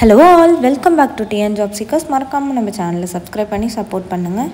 Hello all, welcome back to TN Job Seekers. மறக்காம நம்ம சேனலை சப்ஸ்கிரைப் பண்ணி சப்போர்ட் பண்ணுங்க.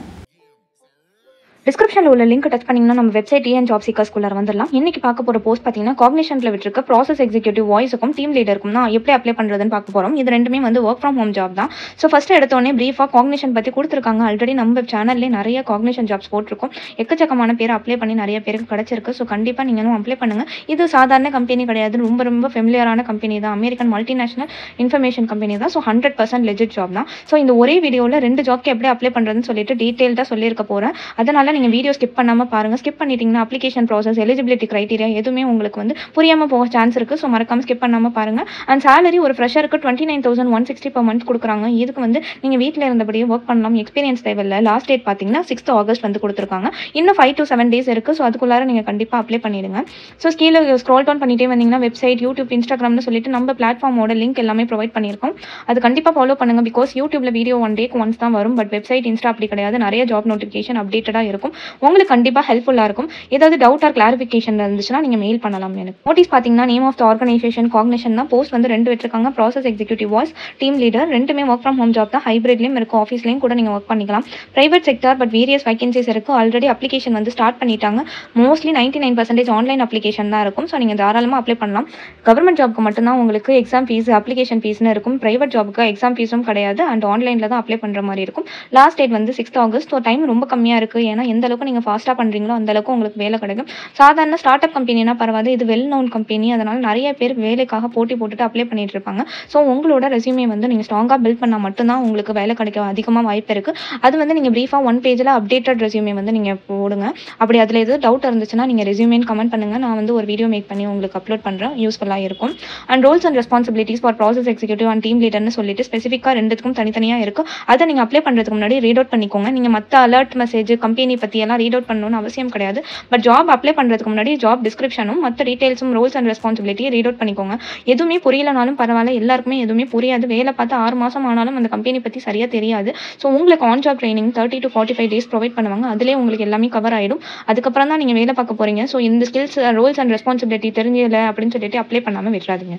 டிஸ்கிரிப்ஷனில் உள்ள லிங்க் டச் பண்ணிங்கன்னா நம்ம வெப்சைட் டிஎன் ஜாப் சீக்கர்ஸ்குள்ளே வந்துடலாம். இன்னைக்கு பார்க்க போகிற போஸ்ட் பார்த்தீங்கன்னா காக்னிஷனில் விட்டுருக்க ப்ராசஸ் எக்ஸிக்யூட்டிவ் வாய்ஸுக்கும் டீம் லீடருக்கும் தான் எப்படி அப்ளை பண்ணுறதுன்னு பார்க்க போகிறோம். இது ரெண்டுமே வந்து ஒர்க் ஃப்ரம் ஹோம் ஜாப் தான். ஸோ ஃபஸ்ட்டு எடுத்தோடனே ப்ரீஃபாக காக்னிஷன் பற்றி கொடுத்துருக்காங்க. ஆல்ரெடி நம்ம சேனல்லே நிறைய காக்னிஷன் ஜாப்ஸ் போட்டிருக்கோம். எக்கச்சக்கமான பேர் அப்ளை பண்ணி நிறைய பேருக்கு கிடச்சிருக்கு. ஸோ கண்டிப்பாக நீங்களும் அப்ளை பண்ணுங்கள். இது சாதாரண கம்பெனி கிடையாது, ரொம்ப ஃபெமிலியரான கம்பெனி தான். அமெரிக்கன் மல்டிநேஷனல் இன்ஃபர்மேஷன் கம்பெனி தான். ஸோ 100% லெஜிட் ஜாப் தான். ஸோ இந்த ஒரே வீடியோவில் 2 ஜாப்க்கு எப்படி அப்ளை பண்ணுறதுன்னு சொல்லிட்டு டீட்டெயில்டாக சொல்லியிருக்க போகிறேன். அதனால் நீங்கள் வீடியோ ஸ்கிப் பண்ணாமல் பாருங்க. ஸ்கிப் பண்ணிட்டீங்கன்னா அப்ளிகேஷன் ப்ராசஸ், எலிஜிபிலிட்டி கிரைட்டீரியா எதுவுமே உங்களுக்கு வந்து புரியாமல் போக சான்ஸ் இருக்குது. ஸோ மறக்காம ஸ்கிப் பண்ணாமல் பாருங்க. அண்ட் salary ஒரு ஃப்ரெஷருக்கு 29,160 per month கொடுக்குறாங்க. இதுக்கு வந்து நீங்கள் வீட்டில் இருந்தபடியே ஒர்க் பண்ணலாம். எக்ஸ்பீரியன்ஸ் தேவையில்லை. லாஸ்ட் டேட் பார்த்தீங்கன்னா 6th August வந்து கொடுத்துருக்காங்க. இன்னும் 5 to 7 days இருக்குது. ஸோ அதுக்குள்ளார நீங்கள் கண்டிப்பாக அப்ளை பண்ணிடுங்க. ஸோ கீழே ஸ்க்ரோல் டவுன் பண்ணிட்டே வந்தீங்கன்னா வெப்சைட், யூடியூப், இன்ஸ்டாகிராம்னு சொல்லிட்டு நம்ம பிளாட்ஃபார்மோட லிங்க் எல்லாமே ப்ரொவைட் பண்ணியிருக்கோம். அது கண்டிப்பாக ஃபாலோ பண்ணுங்க. பிகாஸ் யூடியூப்ல வீடியோ 1 டேக்கு ஒன்ஸ் தான் வரும். பட் வெப்சைட், இன்ஸ்டா அப்படி கிடையாது. நிறைய ஜாப் நோட்டிஃபிகேஷன் அப்டேட்டடாக இருக்கும். உங்களுக்கு கண்டிப்பாக ஹெல்ப்ஃபுல்லாக இருக்கும். ஏதாவது டவுட் ஆர் கிளாரிஃபிகேஷன் இருந்துச்சுன்னா நீங்கள் மெயில் பண்ணலாம். எனக்கு நோட்டீஸ் பார்த்தீங்கன்னா name of the organisation cognition தான். போஸ்ட் வந்து 2 விட்டுருக்காங்க. Process executive voice, team leader. ரெண்டுமே ஒர்க் ஃப்ரம் ஹோம் ஜாப் தான். ஹைப்ரிட்லேயும் இருக்கும், ஆஃபீஸ்லேயும் கூட நீங்கள் ஒர்க் பண்ணிக்கலாம். Private sector but various vacancies இருக்குது. ஆல்ரெடி அப்ளிகேஷன் வந்து ஸ்டார்ட் பண்ணிட்டாங்க. மோஸ்ட்லி 99% ஆன்லைன் அப்ளிகேஷன் தான் இருக்கும். ஸோ நீங்கள் தாராளமாக அப்ளை பண்ணலாம். கவர்மெண்ட் ஜாப்க்கு மட்டும்தான் உங்களுக்கு எக்ஸாம் ஃபீஸ், அப்ளிகேஷன் ஃபீஸ்னு இருக்கும். பிரைவேட் ஜாபுக்கு எக்ஸாம் ஃபீஸும் கிடையாது. அண்ட் ஆன்லைனில் தான் அப்ளை பண்ணுற மாதிரி இருக்கும். லாஸ்ட் டேட் வந்து 6th August. ஸோ டைம் ரொம்ப கம்மியாக இருக்குது. ஏன்னா எந்த அளவுக்கு நீங்கள் ஃபாஸ்ட்டாக பண்ணுறீங்களோ அந்த அளவுக்கு உங்களுக்கு வேலை கிடைக்கும். சாதாரண ஸ்டார்ட் அப் கம்பெனினா பரவாயில்ல, இது வெல் நோன் கம்பெனி. அதனால் நிறைய பேர் வேலைக்காக போட்டி போட்டுட்டு அப்ளை பண்ணிட்டு இருப்பாங்க. ஸோ உங்களோட ரெஸ்யூமே வந்து நீங்கள் ஸ்ட்ராங்காக பில்ட் பண்ணால் மட்டும்தான் உங்களுக்கு வேலை கிடைக்க அதிகமாக வாய்ப்பு இருக்குது. அது வந்து நீங்கள் ப்ரீஃபாக 1 பேஜில் அப்டேட்டட் ரெஸ்யூமே வந்து நீங்கள் போடுங்க. அப்படி அதில் எதுவும் டவுட் இருந்துச்சுன்னா நீங்கள் ரெஸ்யூமேன்னு கமெண்ட் பண்ணுங்கள். நான் வந்து ஒரு வீடியோ மேக் பண்ணி உங்களுக்கு அப்லோட் பண்ணுறேன். யூஸ்ஃபுல்லாக இருக்கும். And roles and responsibilities for process executive and team லீடர்னு சொல்லிட்டு ஸ்பெசிஃபிக்காக 2த்துக்கும் தனித்தனியாக இருக்குது. அதை நீங்கள் அப்ளை பண்ணுறதுக்கு முன்னாடி ரீட் அவுட் பண்ணிக்கோங்க. நீங்கள் மற்ற அலர்ட் மெசேஜ், கம்பெனி பற்றியெல்லாம் ரீட் அவுட் பண்ணணும்னு அவசியம் கிடையாது. பட் ஜாப் அப்ளை பண்ணுறதுக்கு முன்னாடி ஜாப் டிஸ்கிரிப்ஷனும் மற்ற டீடைல்ஸும், ரோல்ஸ் அண்ட் ரெஸ்பான்சிபிலிட்டியை ரீட் அவுட் பண்ணிக்கோங்க. எதுவுமே புரியலனாலும் பரவாயில்ல, எல்லாருக்குமே எதுவுமே புரியாது. வேலை பார்த்து 6 மாதம் ஆனாலும் அந்த கம்பெனி பற்றி சரியாக தெரியாது. ஸோ உங்களுக்கு on job training 30 to 45 days provide பண்ணுவாங்க. அதிலே உங்களுக்கு எல்லாமே கவர் ஆகிடும். அதுக்கப்புறம் தான் நீங்கள் வேலை பார்க்க போகிறீங்க. ஸோ இந்த ஸ்கில்ஸ், ரோல்ஸ் அண்ட் ரெஸ்பான்சிபிலிட்டி தெரிஞ்சல அப்படின்னு சொல்லிட்டு அப்ளை பண்ணாமல் விட்டுறாதீங்க.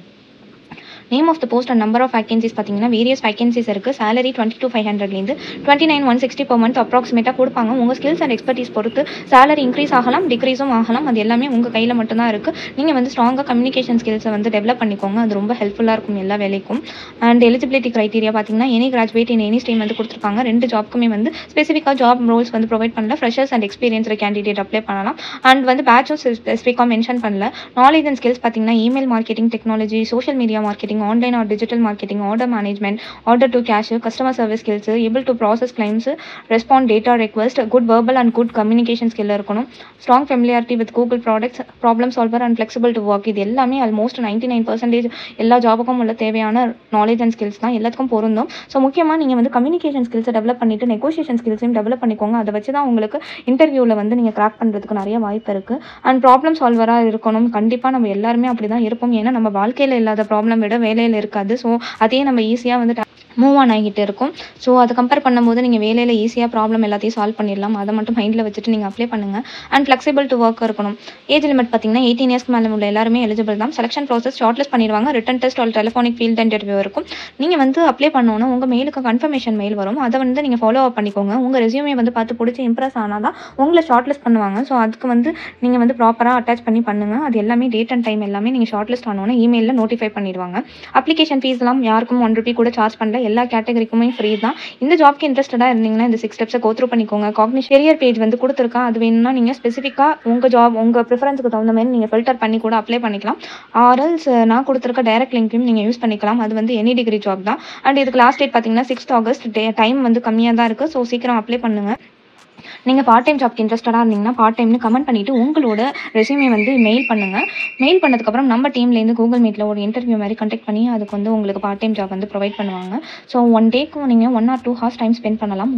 Name of the post and number of vacancies பார்த்தீங்கன்னா வேரியஸ் வேகன்சிஸ் இருக்குது. salary 22,500லேருந்து 29,160 per month அப்ராக்சிமேட்டாக கொடுப்பாங்க. உங்கள் ஸ்கில்ஸ் அண்ட் எக்ஸ்பர்டீஸ் பொறுத்து salary இன்க்ரீஸ் ஆகலாம், டிக்ரீஸும் ஆகலாம். அது எல்லாமே உங்கள் கையில் மட்டும்தான் இருக்குது. நீங்கள் வந்து ஸ்ட்ராங்காக கம்யூனிகேஷன் ஸ்கில்ஸை வந்து டெவலப் பண்ணிக்கோங்க. அது ரொம்ப ஹெல்ப்ஃபுல்லாக இருக்கும் எல்லா வேலைக்கும். அண்ட் எலிஜிபிலிட்டி கிரைட்டீரியா பார்த்தீங்கன்னா any graduate in any stream வந்து கொடுத்துருக்காங்க. 2 ஜாப்க்குமே வந்து ஸ்பெசிஃபிக்காக ஜாப் ரோல்ஸ் வந்து ப்ரொவைட் பண்ணல. Freshers and experienced candidate apply பண்ணலாம். அண்ட் வந்து பேட்சும் ஸ்பெசிஃபிக்காக மென்ஷன் பண்ணல. நாலேஜ் அண்ட் ஸ்கில்ஸ் பார்த்தீங்கன்னா email marketing technology, social media marketing, online R digital marketing, order management, order to cash, customer service skills, able to process claims, respond data request, good verbal and good communication skill இருக்கணும். Strong familiarity with Google products, problem solver and flexible to work. இது எல்லாமே almost 99% எல்லா ஜாபுக்கும் உள்ள தேவையான knowledge and skills தான். எல்லாத்துக்கும் பொருந்தும். So முக்கியமாக நீங்கள் வந்து கம்யூனிகேஷன் ஸ்கில்ஸை டெவலப் பண்ணிட்டு நெகோசியேஷன் ஸ்கில்ஸையும் டெவலப் பண்ணிக்கோங்க. அதை வச்சு தான் உங்களுக்கு இன்டர்வியூவில் வந்து நீங்கள் கிராக் பண்ணுறதுக்கு நிறைய வாய்ப்பு இருக்குது. அண்ட் ப்ராப்ளம் சால்வராக இருக்கணும். கண்டிப்பாக நம்ம எல்லாருமே அப்படி தான் இருப்போம். ஏன்னா நம்ம வாழ்க்கையில் இல்லாத ப்ராப்ளம் விட வேலையில் இருக்காது. ஸோ அதே நம்ம ஈஸியாக வந்து மூவ் ஆன் ஆகிட்டு இருக்கும். ஸோ அதை கம்பேர் பண்ணும்போது நீங்கள் வேலையில் ஈஸியாக ப்ராப்ளம் எல்லாத்தையும் சால்வ் பண்ணிடலாம். அதை மட்டும் மைண்டில் வச்சுட்டு நீங்கள் அப்ளை பண்ணுங்கள். அண்ட் ஃப்ளெக்சிபிள் டு ஒர்க் இருக்கணும். ஏஜ் லிமிட் பார்த்தீங்கன்னா 18 இயர்ஸ்க்கு மேலே உள்ள எல்லாருமே எலிஜிபிள் தான். செலக்ஷன் ப்ராசஸ் ஷார்ட் லிஸ்ட் பண்ணிடுவாங்க. Written test all telephonic field interview இருக்கும். நீங்கள் வந்து அப்ளை பண்ணோன்னா உங்கள் மெயிலுக்கு கன்ஃபர்மேஷன் மெயில் வரும். அதை வந்து நீங்கள் ஃபாலோ அப் பண்ணிக்கோங்க. உங்கள் ரெஸ்யூமே வந்து பார்த்து பிடிச்சி இம்ப்ரெஸ் ஆனால் தான் உங்களை ஷார்ட் லிஸ்ட் பண்ணுவாங்க. ஸோ அதுக்கு வந்து நீங்கள் வந்து ப்ராப்பராக அட்டாச் பண்ணி பண்ணுங்கள். அது எல்லாமே டேட் அண்ட் டைம் எல்லாமே நீங்கள் ஷார்ட் லிஸ்ட் ஆனோன்னா இமெயிலில் நோட்டிஃபை பண்ணிடுவாங்க. அப்ளிகேஷன் ஃபீஸ்லாம் யாருக்கும் 1 rupee கூட சார்ஜ் பண்ணல. எல்லா கேட்டகரிக்குமே ஃப்ரீ தான். இந்த ஜாப்க்கு இன்ட்ரெஸ்டடாக இருந்தீங்கன்னா இந்த 6 ஸ்டெப்ஸை கோ த்ரூ பண்ணிக்கோங்க. காக்னிஷன் கெரியர் பேஜ் வந்து கொடுத்துருக்கா. அது வேணும்னா நீங்கள் ஸ்பெசிஃபிக்காக உங்கள் ஜாப், உங்கள் ப்ரிஃபரன்ஸுக்கு தகுந்த மாதிரி நீங்கள் ஃபில்டர் பண்ணி கூட அப்ளை பண்ணிக்கலாம். ஆர்எல்ஸ் நான் கொடுத்துருக்க டைரக்ட் லிங்க்கையும் நீங்கள் யூஸ் பண்ணிக்கலாம். அது வந்து எனி டிகிரி ஜாப் தான். அண்ட் இதுக்கு லாஸ்ட் டேட் பார்த்தீங்கன்னா 6th August. டைம் வந்து கம்மியாக தான் இருக்குது. ஸோ சீக்கிரம் அப்ளை பண்ணுங்கள். நீங்கள் பார்ட் டைம் ஜாப்க்கு இன்ட்ரெஸ்டடாக இருந்தீங்கன்னா பார்ட் டைம்னு கமெண்ட் பண்ணிவிட்டு உங்களோட ரெஸ்யூமே வந்து மெயில் பண்ணுங்கள். மெயில் பண்ணதுக்கப்புறம் நம்ம டீம்லேருந்து கூகுள் மீட்டில் ஒரு இன்டர்வியூ மாதிரி கண்டக்ட் பண்ணி அதுக்கு வந்து உங்களுக்கு பார்ட் டைம் ஜாப் வந்து ப்ரொவைட் பண்ணுவாங்க. ஸோ 1 டேக்கு நீங்கள் 1 or 2 hours டைம் ஸ்பெண்ட் பண்ணலாம்.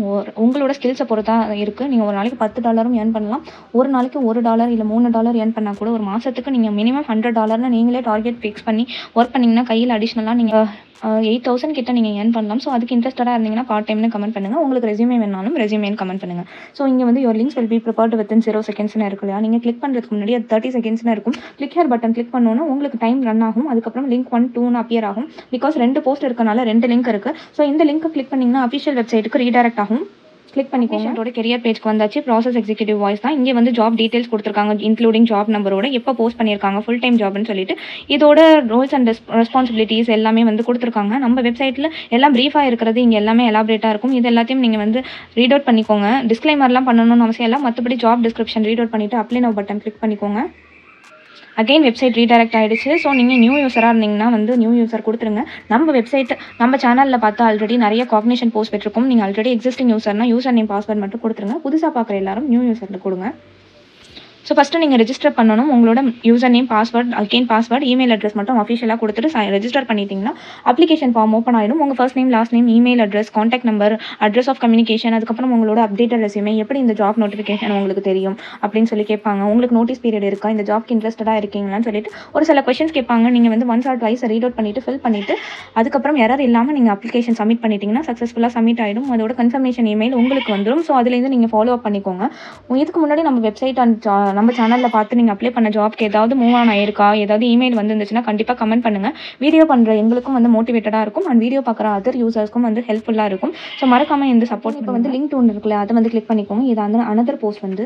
உங்களோட ஸ்கில்ஸை பொறுத்தா இருக்குது. நீங்கள் ஒரு நாளைக்கு $10 ஏர்ன் பண்ணலாம். ஒரு நாளைக்கு $1 இல்லை $3 ஏர்ன் பண்ணால் கூட ஒரு மாதத்துக்கு நீங்கள் மினிமம் $100 நீங்களே டார்கெட் ஃபிக்ஸ் பண்ணி ஒர்க் பண்ணிங்கன்னா கையில் அடிஷ்னலாக நீங்கள் 8,000 கிட்ட நீங்கள் ஏர்ன் பண்ணலாம். ஸோ அதுக்கு இன்ட்ரெஸ்டடாக இருந்தீங்கன்னா பார்ட் டைம்னு கமெண்ட் பண்ணுங்கள். உங்களுக்கு ரெஸ்யூமே வேணாலும் ரெஸ்யூமேன்னு கமெண்ட் பண்ணுங்கள். ஸோ இங்கே வந்து your links will be prepared within 0 செகண்ட்ஸ்னு இருக்கு இல்லையா, நீங்கள் கிளிக் பண்ணுறதுக்கு முன்னாடி அது 30 செகண்ட்ஸ்னு இருக்கும். கிளிக் ஹியர் பட்டன் கிளிக் பண்ணோன்னா உங்களுக்கு டைம் ரன் ஆகும். அதுக்கப்புறம் லிங்க் 1, 2ன்னு அப்பியர் ஆகும். பிகாஸ் 2 போஸ்ட் இருக்கனால 2 லிங்க் இருக்குது. ஸோ இந்த லிங்க்கை கிளிக் பண்ணிங்கன்னா அஃபிஷியல் வெப்சைட்டுக்கு ரீடைரக்ட் ஆகும். கிளிக் பண்ணிக்கோங்க. என்னோட கெரியர் பேஜ்க்கு வந்தாச்சு. ப்ராசஸ் எக்ஸிக்யூட்டிவ் வாய்ஸ் தான். இங்கே வந்து ஜாப் டீட்டெயில்ஸ் கொடுத்துருக்காங்க, இன்க்ளூடிங் ஜாப் நம்பரோட, எப்போ போஸ்ட் பண்ணியிருக்காங்க, ஃபுல் டைம் ஜாப்னு சொல்லிட்டு இதோட ரோல்ஸ் அண்ட் ரெஸ்பான்சிபிலிட்டிஸ் எல்லாமே வந்து கொடுத்துருக்காங்க. நம்ம வெப்சைட்டில் எல்லாம் ப்ரீஃபாக இருக்கிறது இங்கே எல்லாமே எலாபரேட்டாக இருக்கும். இது எல்லாத்தையும் நீங்கள் வந்து ரீட் அவுட் பண்ணிக்கோங்க. டிஸ்க்ளைமர்லாம் பண்ணணும்னு அவசியம் இல்லை. மற்றபடி ஜாப் டிஸ்கிரிப்ஷன் ரீட் அவுட் பண்ணிவிட்டு அப்ளை நவ் பட்டன் கிளிக் பண்ணிக்கோங்க. அகெயின் வெப்சைட் ரீடைரக்ட் ஆகிடுச்சு. ஸோ நீங்கள் நியூ யூஸராக இருந்தீங்கன்னா வந்து நியூ யூஸர் கொடுத்துருங்க. நம்ம வெப்சைட் நம்ம சேனலில் பார்த்தா ஆல்ரெடி நிறைய காக்னிஷன் போஸ்ட் பெற்றிருக்கும். நீங்கள் ஆல்ரெடி எக்ஸிஸ்டிங் யூஸர்னா யூசர் நேம் பாஸ்வேர்ட் மட்டும் கொடுத்துருங்க. புதுசாக பார்க்குற எல்லாரும் நியூ யூஸரில் கொடுங்க. ஸோ ஃபஸ்ட்டு நீங்கள் ரெஜிஸ்டர் பண்ணணும். உங்களோட user name password, again password, email address மட்டும் அஃபிஷியலாக கொடுத்துட்டு ரெஜிஸ்டர் பண்ணிட்டீங்கன்னா அப்ளிகேஷன் ஃபார்ம் ஓப்பன் ஆகிடும். உங்கள் first name, last name, email address, contact number, address of communication, அதுக்கப்புறம் உங்களோட அப்டேட்டட் ரெஸ்யூமே, எப்படி இந்த ஜாப் நோட்டிஃபிகேஷன் உங்களுக்கு தெரியும் அப்படின்னு சொல்லி கேட்பாங்க. உங்களுக்கு நோட்டீஸ் பீரியட் இருக்கா, இந்த ஜாப்க்கு இன்ட்ரெஸ்டடாக இருக்கீங்களான்னு சொல்லிட்டு ஒரு சில கொஸ்டின்ஸ் கேட்பாங்க. நீங்கள் வந்து 1 or 2 ரீட் அவுட் பண்ணிவிட்டு ஃபில் பண்ணிவிட்டு அதுக்கப்புறம் எரர் இல்லாமல் நீங்கள் அப்ளிகேஷன் சப்மிட் பண்ணிட்டீங்கன்னா சக்ஸஸ்ஃபுல்லாக சப்மிட் ஆகிடும். அதோட கன்ஃபர்மேஷன் இமெயில் உங்களுக்கு வந்துடும். ஸோ அதுலேருந்து நீங்கள் ஃபாலோ அப் பண்ணிக்கோங்க. இதுக்கு முன்னாடி நம்ம வெப்சைட் அண்ட் நம்ம சேனலில் பார்த்து நீங்கள் அப்ளை பண்ண ஜாப்க்கு ஏதாவது மூவ் ஆன் ஆயிருக்கா, ஏதாவது இமெயில் வந்துருந்துச்சுன்னா கண்டிப்பாக கமெண்ட் பண்ணுங்கள். வீடியோ பண்ணுற எங்களுக்கும் வந்து மோட்டிவேட்டடாக இருக்கும் அண்ட் வீடியோ பார்க்குற அதர் யூசர்ஸ்க்கும் வந்து ஹெல்ப்ஃபுல்லாக இருக்கும். ஸோ மறக்காமல் இந்த சப்போர்ட். இப்போ வந்து லிங்க் ஒன்று இருக்குல்ல, அதை வந்து கிளிக் பண்ணிக்கோங்க. இது வந்து அனதர் போஸ்ட் வந்து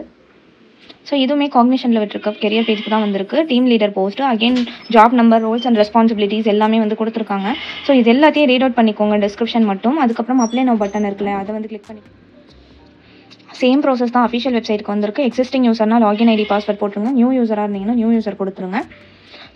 ஸோ இதுவுமே காக்னிஷனில் விட்டுருக்க கெரியர் பேஜுக்கு தான் வந்திருக்கு. Team leader post, again job number, Rolle's and responsibilities எல்லாமே வந்து கொடுத்துருக்காங்க. ஸோ இது எல்லாத்தையும் ரீட் அவுட் பண்ணிக்கோங்க, டிஸ்கிரிப்ஷன் மட்டும். அதுக்கப்புறம் அப்ளை நவ் பட்டன் இருக்குல்ல, அதை வந்து கிளிக் பண்ணி சேம் ப்ராசஸ் தான் அஃபிஷியல் வெப்சைட்டுக்கு வந்திருக்கு. எக்ஸிஸ்டிங் யூசர்னா லாகின் ஐடி பாஸ்வேர்ட் போட்டுருங்க. நியூ யூஸராக இருந்தீங்கன்னா நியூ யூசர் கொடுத்துருங்க.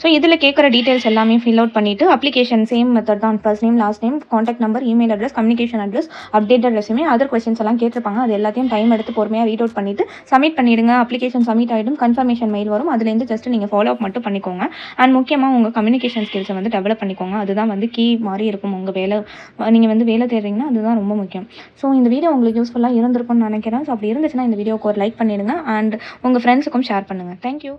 ஸோ இதில் கேட்குற டீட்டெயில்ஸ் எல்லாமே ஃபில் அவுட் பண்ணிவிட்டு அப்ளிகேஷன் சேம் மெத்தட் தான். First name, last name, contact number, email address, communication address, updated resume, other questions எல்லாம் கேட்டிருப்பாங்க. அது எல்லாத்தையும் டைம் எடுத்து பொறுமையாக ரீட் அவுட் பண்ணிவிட்டு சப்மிட் பண்ணிவிடுங்க. அப்ளிகேஷன் சப்மிட் ஆகிடும். கன்ஃபர்மேஷன் மெயில் வரும். அதுலேருந்து ஜஸ்ட் நீங்கள் ஃபாலோ அப் மட்டும் பண்ணிக்கோங்க. அண்ட் முக்கியமாக உங்கள் கம்யூனிகேஷன் ஸ்கில்ஸை வந்து டெவலப் பண்ணிக்கோங்க. அதுதான் வந்து கீ மாதிரி இருக்கும். உங்கள் வேலை நீங்கள் வந்து வேலை தேடுறீங்கன்னா அதுதான் ரொம்ப முக்கியம். ஸோ இந்த வீடியோ உங்களுக்கு யூஸ்ஃபுல்லாக இருந்திருக்கும்னு நினைக்கிறேன். ஸோ அப்படி இருந்துச்சுன்னா இந்த வீடியோக்கு ஒரு லைக் பண்ணிவிடுங்க அண்ட் உங்கள் ஃப்ரெண்ட்ஸுக்கும் ஷேர் பண்ணுங்கள். தேங்க்யூ.